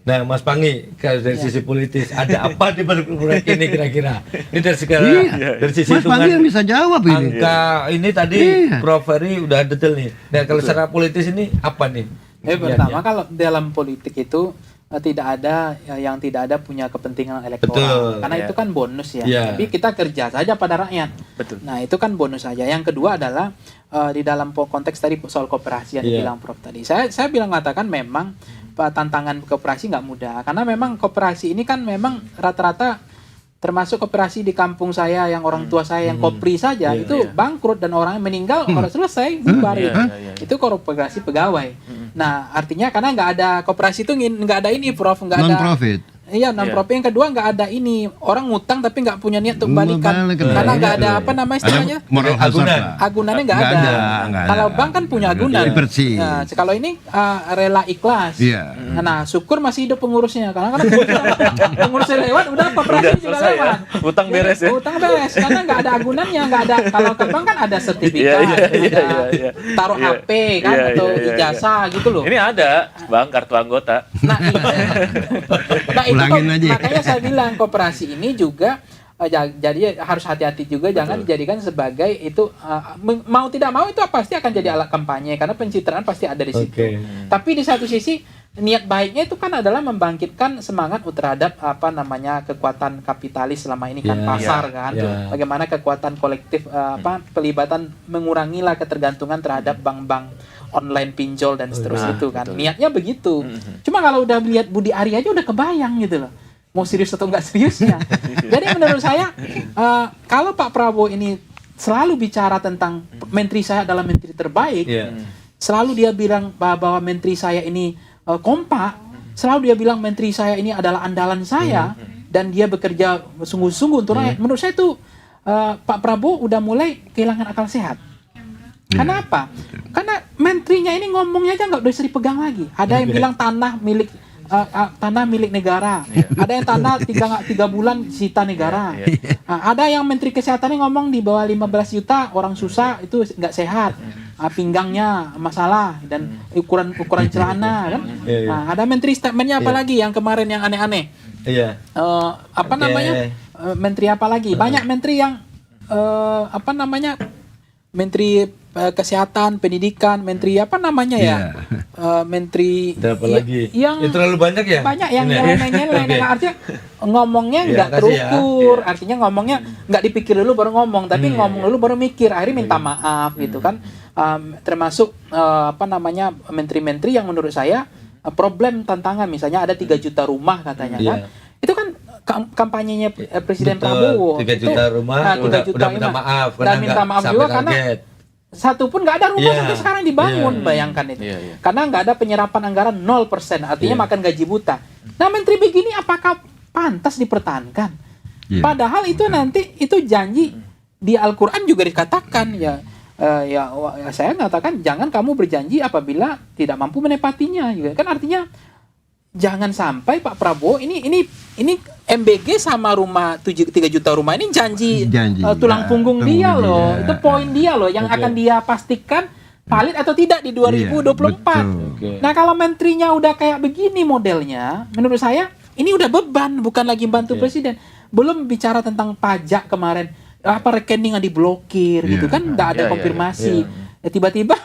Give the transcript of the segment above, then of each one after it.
Nah, Mas Pangi, dari sisi politis, ada apa di balik proyek ini kira-kira? Ini dari segala, dari sisi Mas Pangi yang bisa jawab ini. angka ini tadi Prof. Ferry udah detail nih. Nah, kalau secara politis ini apa nih? Pertama, kalau dalam politik itu tidak ada yang tidak ada punya kepentingan elektoral. Betul. Karena itu kan bonus ya. Iya. Tapi kita kerja saja pada rakyat. Betul. Nah, itu kan bonus saja. Yang kedua adalah di dalam konteks tadi soal kooperasi yang dibilang Prof tadi. Saya bilang mengatakan memang tantangan kooperasi nggak mudah. Karena memang kooperasi ini kan memang rata-rata termasuk koperasi di kampung saya yang orang tua saya yang kopri saja itu bangkrut dan orangnya meninggal orang selesai bubar itu koperasi pegawai. Nah artinya karena nggak ada koperasi itu nggak ada ini Prof, nggak ada non-profit. Iya, non-profit. Yang kedua nggak ada ini orang ngutang tapi nggak punya niat untuk balikan karena nggak ada apa nama istilahnya agunannya nggak ada. Kalau bank kan punya agunan. Nah, kalau ini rela ikhlas. Nah syukur masih hidup pengurusnya karena pengurusnya lewat udah koperasi juga lewat. Utang beres ya. Utang beres karena nggak ada agunannya, nggak ada. Kalau ke bank kan ada sertifikat, taruh HP kan atau ijazah gitu loh. Ini ada bang kartu anggota. Nah makanya saya bilang koperasi ini juga jadi harus hati-hati juga. Jangan dijadikan sebagai itu mau tidak mau itu pasti akan jadi alat kampanye karena pencitraan pasti ada di situ. Tapi di satu sisi niat baiknya itu kan adalah membangkitkan semangat terhadap kekuatan kapitalis selama ini kan pasar kan. Bagaimana kekuatan kolektif pelibatan mengurangilah ketergantungan terhadap bank-bank online pinjol dan seterusnya itu kan. Niatnya begitu. Cuma kalau udah lihat Budi Ari aja udah kebayang gitu loh. Mau serius atau enggak seriusnya. Jadi menurut saya kalau Pak Prabowo ini selalu bicara tentang menteri saya adalah menteri terbaik, selalu dia bilang bahwa menteri saya ini kompak, selalu dia bilang menteri saya ini adalah andalan saya dan dia bekerja sungguh-sungguh untuk rakyat. Menurut saya itu Pak Prabowo udah mulai kehilangan akal sehat. Kenapa? Karena menterinya ini ngomongnya aja nggak bisa dipegang lagi. Ada yang bilang tanah milik negara. Ada yang tanah 3 bulan sita negara. Ada yang menteri kesehatannya ngomong di bawah 15 juta orang susah itu nggak sehat. Pinggangnya masalah dan ukuran celana kan. Ada menteri statementnya apa lagi yang kemarin yang aneh-aneh. Menteri apa lagi? Banyak menteri yang menteri kesehatan, pendidikan, menteri menteri lagi? Yang terlalu banyak ya? Banyak yang lain-lain. Artinya ngomongnya nggak terukur, artinya ngomongnya nggak dipikir dulu baru ngomong, tapi ngomong dulu baru mikir, akhirnya minta maaf gitu kan. Termasuk menteri-menteri yang menurut saya problem tantangan, misalnya ada 3 juta rumah katanya kan. Itu kan kampanyenya Presiden Prabowo 3 juta rumah, 3 juta minta maaf dan minta maaf juga karena satu pun nggak ada rumah sampai sekarang dibangun, bayangkan itu. Karena nggak ada penyerapan anggaran 0%, artinya makan gaji buta. Nah menteri begini apakah pantas dipertahankan? Padahal itu nanti itu janji di Al-Quran juga dikatakan saya mengatakan jangan kamu berjanji apabila tidak mampu menepatinya, kan artinya jangan sampai Pak Prabowo ini MBG sama rumah 3 juta rumah ini janji tulang punggung dia loh. Itu poin dia loh yang akan dia pastikan valid atau tidak di 2024. Nah, kalau menterinya udah kayak begini modelnya, menurut saya ini udah beban, bukan lagi bantu presiden. Belum bicara tentang pajak kemarin, rekening yang diblokir gitu kan, nggak ada konfirmasi. Tiba-tiba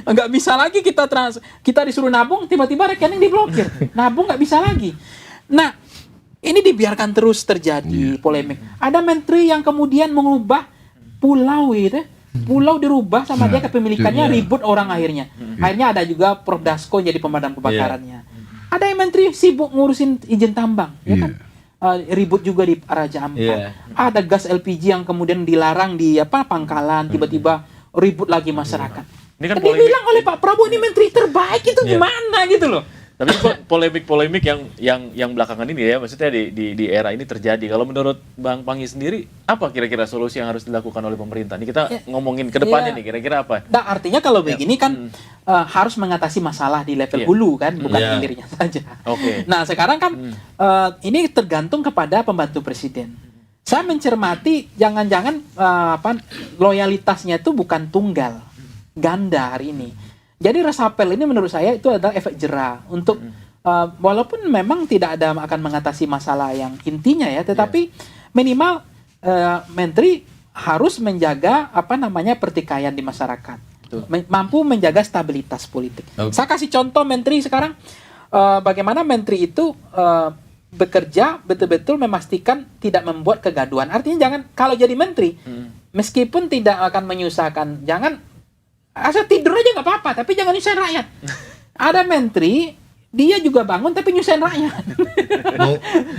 nggak bisa lagi kita disuruh nabung, tiba-tiba rekening diblokir, nabung nggak bisa lagi. Nah, ini dibiarkan terus terjadi polemik. Ada menteri yang kemudian mengubah pulau gitu, pulau dirubah sama dia kepemilikannya, ribut orang akhirnya. Akhirnya ada juga Prof Dasko jadi pemadam kebakarannya. Ada yang menteri sibuk ngurusin izin tambang, ya kan? Ribut juga di Raja Ampat. Ada gas LPG yang kemudian dilarang di Pangkalan, tiba-tiba ribut lagi masyarakat. Ini kan dibilang oleh Pak Prabowo ini menteri terbaik itu gimana gitu loh. Tapi polemik-polemik yang belakangan ini ya, maksudnya di era ini terjadi. Kalau menurut Bang Pangi sendiri, apa kira-kira solusi yang harus dilakukan oleh pemerintah? Ini kita ngomongin ke depannya nih, kira-kira apa? Nah, artinya kalau begini kan harus mengatasi masalah di level hulu kan, bukan hilirnya saja. Nah, sekarang kan ini tergantung kepada pembantu presiden. Saya mencermati jangan-jangan loyalitasnya itu bukan tunggal, ganda hari ini. Jadi resapel ini menurut saya itu adalah efek jera untuk walaupun memang tidak ada akan mengatasi masalah yang intinya ya, tetapi minimal menteri harus menjaga pertikaian di masyarakat, mampu menjaga stabilitas politik. Saya kasih contoh menteri sekarang, bagaimana menteri itu bekerja betul-betul memastikan tidak membuat kegaduhan. Artinya jangan kalau jadi menteri, meskipun tidak akan menyusahkan, jangan asal tidur aja nggak apa-apa, tapi jangan nyusahin rakyat. Ada menteri dia juga bangun tapi nyusahin rakyat.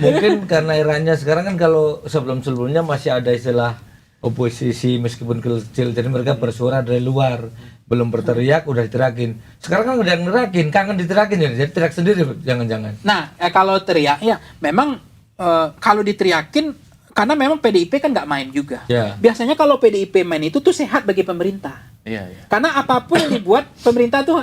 Mungkin karena eranya sekarang kan, kalau sebelum-sebelumnya masih ada istilah oposisi meskipun kecil, jadi mereka bersuara dari luar, belum berteriak udah diterakin. Sekarang kan udah nerakin, kangen diterakin ya, jadi teriak sendiri jangan-jangan. Nah, kalau teriak ya memang kalau diteriakin karena memang PDIP kan nggak main juga. Biasanya kalau PDIP main itu tuh sehat bagi pemerintah. Karena apapun yang dibuat pemerintah tuh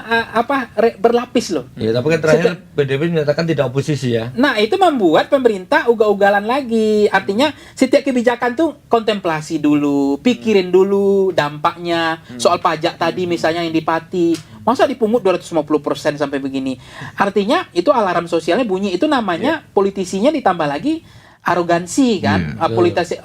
berlapis loh. Iya, tapi kan terakhir PDIP menyatakan tidak oposisi ya. Nah, itu membuat pemerintah ugal-ugalan lagi. Artinya setiap kebijakan tuh kontemplasi dulu, pikirin dulu dampaknya. Soal pajak tadi misalnya yang di Pati, masa dipungut 250% sampai begini. Artinya itu alarm sosialnya bunyi. Itu namanya politisinya ditambah lagi arogansi kan,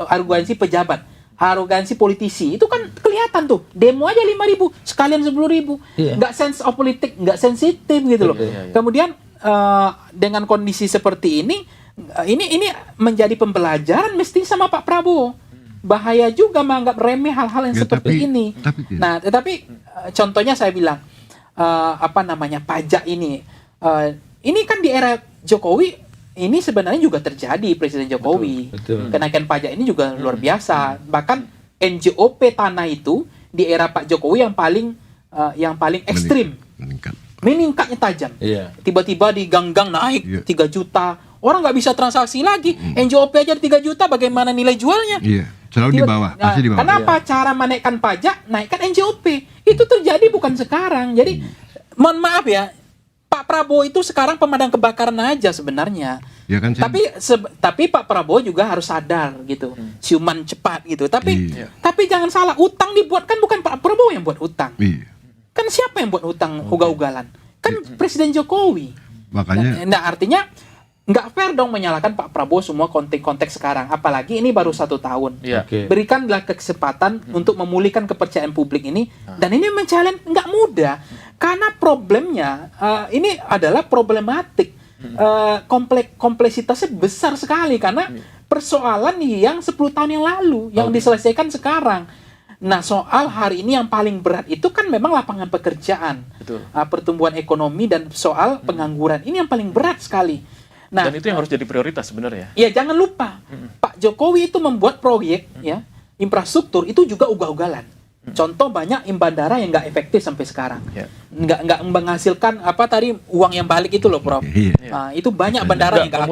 arogansi pejabat. Arogansi politisi itu kan kelihatan tuh, demo aja 5.000 sekalian 10.000, nggak sense of politik, nggak sensitif gitu loh. Kemudian dengan kondisi seperti ini menjadi pembelajaran mesti sama Pak Prabowo. Bahaya juga menganggap remeh hal-hal yang seperti ini. Nah, tetapi contohnya saya bilang pajak ini kan di era Jokowi. Ini sebenarnya juga terjadi Presiden Jokowi. Kenaikan pajak ini juga luar biasa. Bahkan NJOP tanah itu di era Pak Jokowi yang paling ekstrim. Meningkatnya tajam. Tiba-tiba di gang-gang naik 3 juta. Orang nggak bisa transaksi lagi. NJOP aja 3 juta, bagaimana nilai jualnya? Selalu di bawah. Pasti di bawah. Kenapa cara menaikkan pajak? Naikkan NJOP. Itu terjadi bukan sekarang. Jadi mohon maaf ya, Pak Prabowo itu sekarang pemadam kebakaran aja sebenarnya. Tapi Pak Prabowo juga harus sadar gitu, siuman cepat gitu. Tapi jangan salah, utang dibuat kan bukan Pak Prabowo yang buat utang. Kan siapa yang buat utang ugal-ugalan? Kan Presiden Jokowi. Makanya. Nah, artinya nggak fair dong menyalahkan Pak Prabowo semua konteks sekarang. Apalagi ini baru 1 tahun. Berikanlah kesempatan untuk memulihkan kepercayaan publik ini. Dan ini men-challenge nggak mudah. Karena problemnya ini adalah problematik, kompleksitasnya besar sekali karena persoalan yang 10 tahun yang lalu yang diselesaikan sekarang. Nah, soal hari ini yang paling berat itu kan memang lapangan pekerjaan, pertumbuhan ekonomi dan soal pengangguran ini yang paling berat sekali. Nah, dan itu yang harus jadi prioritas sebenarnya. Ya, jangan lupa Pak Jokowi itu membuat proyek infrastruktur itu juga ugal-ugalan. Contoh banyak bandara yang nggak efektif sampai sekarang, nggak menghasilkan uang yang balik itu loh, Prof. Itu banyak bandara yang nggak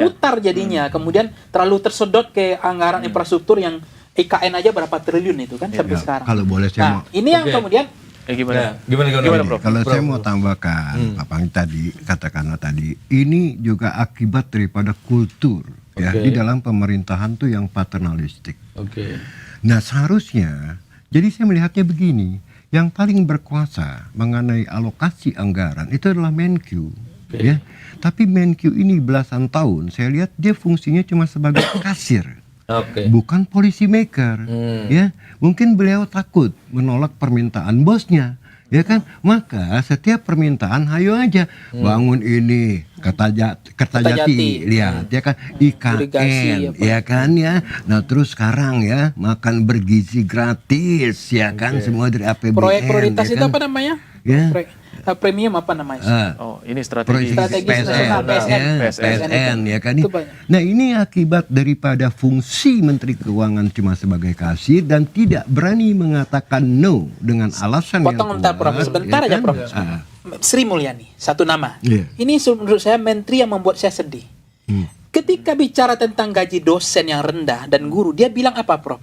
mutar jadinya. Kemudian terlalu tersedot ke anggaran infrastruktur yang IKN aja berapa triliun itu kan sampai sekarang. Kalau boleh saya ini yang kemudian gimana, Prof? Kalau saya mau tambahkan, Pak Pang katakanlah tadi, ini juga akibat daripada kultur di dalam pemerintahan tuh yang paternalistik. Nah, seharusnya, jadi saya melihatnya begini, yang paling berkuasa mengenai alokasi anggaran itu adalah Menkyu, ya. Tapi Menkyu ini belasan tahun, saya lihat dia fungsinya cuma sebagai kasir, bukan policy maker, ya. Mungkin beliau takut menolak permintaan bosnya, ya kan? Maka setiap permintaan, hayo aja bangun ini Kertajati, lihat ya kan, IKN, ya kan ya. Nah, terus sekarang ya makan bergizi gratis, ya kan, semua dari APBN. Proyek prioritas ya itu kan? apa namanya? Premium apa namanya? Ini strategi PSN, ya kan. Nah, ini akibat daripada fungsi Menteri Keuangan cuma sebagai kasir dan tidak berani mengatakan no dengan alasan yang kuat. Prof, sebentar aja, Prof. Sri Mulyani, satu nama. Ini menurut saya menteri yang membuat saya sedih. Ketika bicara tentang gaji dosen yang rendah dan guru, dia bilang apa, Prof?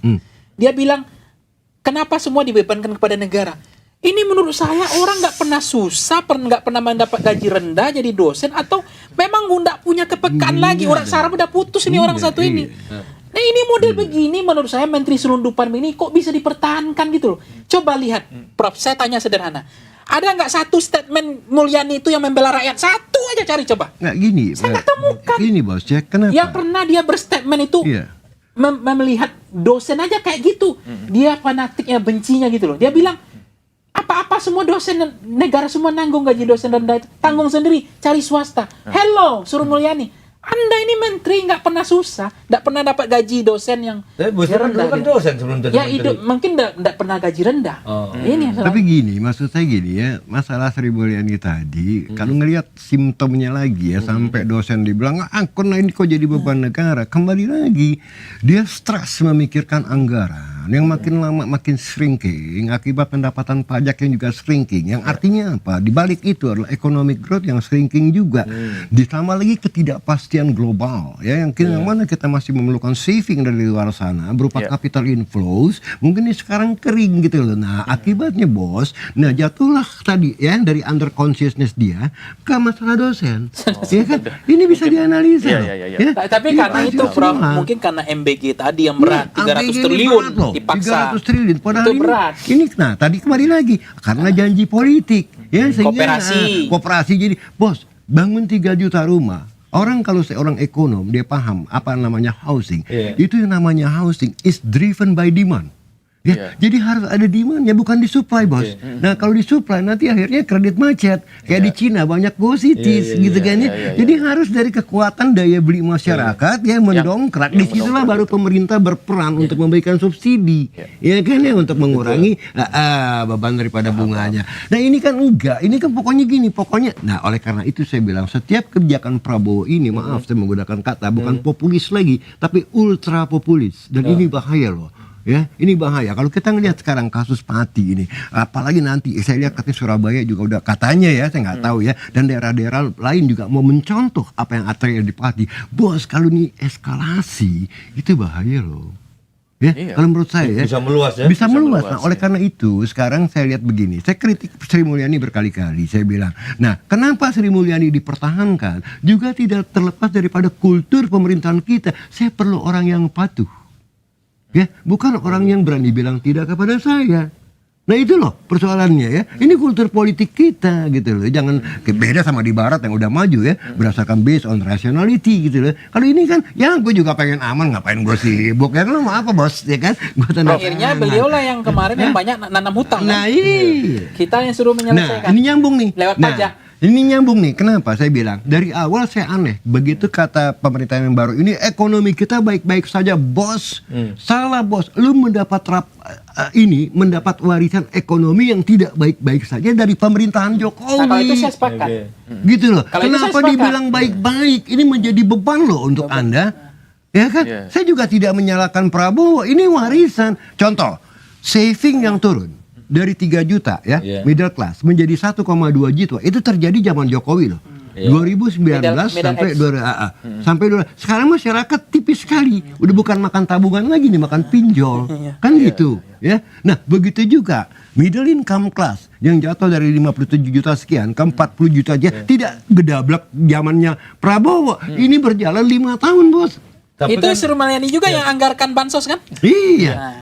Dia bilang, kenapa semua dibebankan kepada negara? Ini menurut saya orang nggak pernah susah, nggak pernah mendapat gaji rendah jadi dosen, atau memang nggak punya kepekaan lagi. Orang saraf udah putus ini orang satu ini. Nah, ini model begini menurut saya menteri selundupan ini kok bisa dipertahankan gitu loh. Coba lihat, Prof, saya tanya sederhana. Ada nggak satu statement Mulyani itu yang membela rakyat? Satu aja cari coba. Nggak gini. Saya nggak temukan. Gini bos, ya kenapa? Yang pernah dia berstatement itu Iya. melihat dosen aja kayak gitu. Dia fanatiknya, bencinya gitu loh. Dia bilang, apa-apa semua dosen negara semua nanggung gaji dosen rendah itu. Tanggung sendiri, cari swasta. Hello, suruh Mulyani. Anda ini menteri nggak pernah susah, nggak pernah dapat gaji dosen yang Tapi bos kan dulu kan gitu. dosen sebelum jadi Ya menteri. itu mungkin nggak pernah gaji rendah. Ini yang Tapi gini, maksud saya gini ya, masalah Sri Mulyani tadi, kalau ngelihat simptomnya lagi ya, sampai dosen dibilang, kok ini kok jadi beban negara, kembali lagi, dia stres memikirkan anggaran, yang makin lama makin shrinking, akibat pendapatan pajak yang juga shrinking, yang artinya apa? Di balik itu adalah economic growth yang shrinking juga, ditambah lagi ketidakpastian global, ya, yang mana kita masih memerlukan saving dari luar sana, berupa capital inflows, mungkin ini sekarang kering gitu loh. Nah, akibatnya bos, nah jatuhlah tadi ya dari under consciousness dia ke masalah dosen. Ya kan? Ini bisa dianalisa. loh. Ya? Tapi Ini karena pasti itu Prof, semua. mungkin karena MBG tadi yang berat, 300 APG ini triliun berat loh, dipaksa. 300 triliun. Padahal Itu berat. ini nah tadi kembali lagi karena janji politik ya sehingga Koperasi. jadi bos bangun 3 juta rumah. Orang kalau seorang ekonom dia paham apa namanya housing. Itu yang namanya housing is driven by demand. Ya, jadi harus ada demand-nya bukan disupply bos. Nah kalau disupply nanti akhirnya kredit macet kayak di Cina banyak go cities gitu kan ya. Jadi harus dari kekuatan daya beli masyarakat ya mendongkrak. Disitulah baru pemerintah berperan untuk memberikan subsidi, ya kan ya untuk mengurangi beban daripada bunganya. Nah ini kan enggak, ini kan pokoknya gini pokoknya. Nah oleh karena itu saya bilang setiap kebijakan Prabowo ini maaf saya menggunakan kata bukan populis lagi tapi ultra populis dan ini bahaya loh. Ya, ini bahaya. Kalau kita ngelihat sekarang kasus Pati ini, apalagi nanti saya lihat katanya Surabaya juga udah katanya ya, saya nggak tahu ya, dan daerah-daerah lain juga mau mencontoh apa yang terjadi di Pati. Bos, kalau ini eskalasi itu bahaya loh. Ya, kalau menurut saya bisa meluas ya. Bisa meluas. Nah, oleh karena itu sekarang saya lihat begini. Saya kritik Sri Mulyani berkali-kali. Saya bilang, nah kenapa Sri Mulyani dipertahankan? Juga tidak terlepas daripada kultur pemerintahan kita. Saya perlu orang yang patuh. Ya, bukan orang yang berani bilang tidak kepada saya. Nah itu loh persoalannya ya. Ini kultur politik kita gitu loh. Jangan beda sama di barat yang udah maju ya. Berdasarkan based on rationality gitu loh. Kalau ini kan ya gue juga pengen aman ngapain gue sibuk ya. Lo mau apa bos ya kan. Akhirnya beliau lah yang kemarin yang banyak nanam hutang Nah kan? iya. Kita yang suruh menyelesaikan. Nah ini nyambung nih. Lewat pajak. Ini nyambung nih, kenapa saya bilang dari awal saya aneh begitu kata pemerintahan yang baru ini ekonomi kita baik-baik saja bos, salah bos, lu mendapat mendapat warisan ekonomi yang tidak baik-baik saja dari pemerintahan Jokowi. Nah, kalau itu saya sepakat. Gitu loh. Kalau itu saya Kenapa sepakat. dibilang baik-baik? Ini menjadi beban loh untuk Anda, ya kan? Saya juga tidak menyalahkan Prabowo. Ini warisan. Contoh, saving yang turun dari 3 juta ya middle class menjadi 1,2 juta itu terjadi zaman Jokowi loh 2019 sampai sekarang masyarakat tipis sekali udah bukan makan tabungan lagi nih makan pinjol kan gitu ya. Nah begitu juga middle income class yang jatuh dari 57 juta sekian ke 40 juta aja tidak gedablak zamannya Prabowo. Ini berjalan 5 tahun bos. Tapi itu Sri Mulyani juga yang anggarkan bansos kan? Iya.